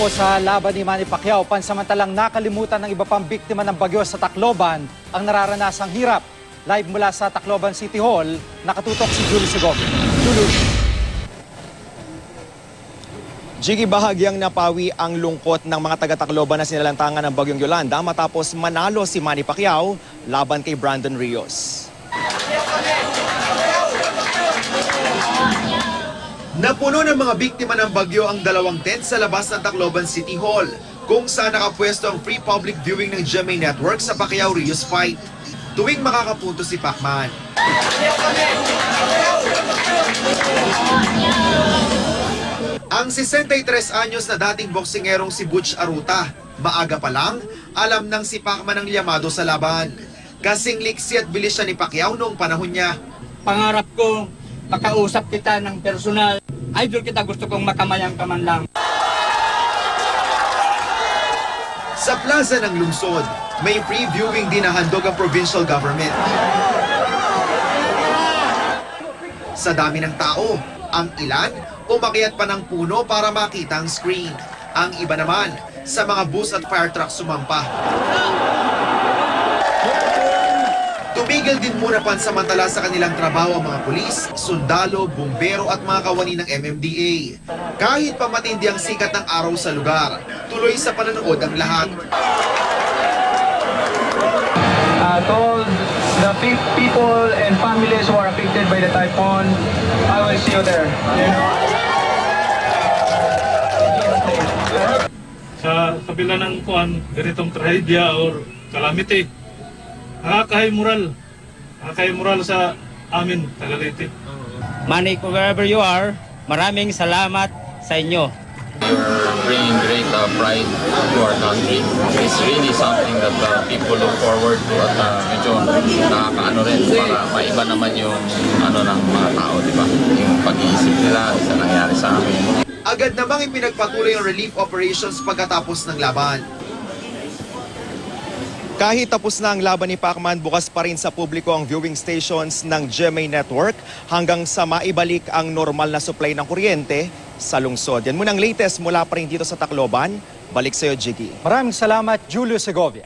Matapos sa laban ni Manny Pacquiao, pansamantalang nakalimutan ng iba pang biktima ng bagyo sa Tacloban ang nararanasang hirap. Live mula sa Tacloban City Hall, nakatutok si Julie Segovia. Julie. Jiggy, bahagyang napawi ang lungkot ng mga taga-Tacloban na sinalantangan ng bagyong Yolanda matapos manalo si Manny Pacquiao laban kay Brandon Rios. Napuno ng mga biktima ng bagyo ang dalawang tent sa labas ng Tacloban City Hall, kung saan nakapwesto ang free public viewing ng GMA Network sa Pacquiao-Rios fight. Tuwing makakapunto si Pacman. Ang 63 anyos na dating boksingerong si Butch Aruta, maaga pa lang, alam ng si Pacman ang liyamado sa laban. Kasing liksi at bilis siya ni Pacquiao noong panahon niya. Pangarap ko, makausap kita ng personal. Idol kita, gusto kong makamayang ka man lang. Sa plaza ng lungsod, may free viewing din na handog ang provincial government. Sa dami ng tao, ang ilan umakyat pa ng puno para makita ang screen. Ang iba naman, sa mga bus at fire truck sumampa. Tumigil din muna pansamantala sa kanilang trabaho ang mga pulis, sundalo, bumbero at mga kawani ng MMDA. Kahit pa matindi ang sikat ng araw sa lugar, tuloy sa panonood ang lahat. Told the people and families who are affected by the typhoon, I will see you there. Sa kabila ng ganitong trahedya or calamity, nakakahay moral sa amin, Tagalite. Manny, wherever you are, maraming salamat sa inyo. You're bringing great pride to our country. It's really something that people look forward to at medyo nakakaano rin para maiba naman yung ng mga tao, di ba? Yung pag-iisip nila sa nangyari sa amin. Agad namang ipinagpatuloy ang relief operations pagkatapos ng laban. Kahit tapos na ang laban ni Pacman, bukas pa rin sa publiko ang viewing stations ng GMA Network hanggang sa maibalik ang normal na supply ng kuryente sa lungsod. Yan muna ang latest mula pa rin dito sa Tacloban. Balik sa'yo, Jiggy. Maraming salamat, Julio Segovia.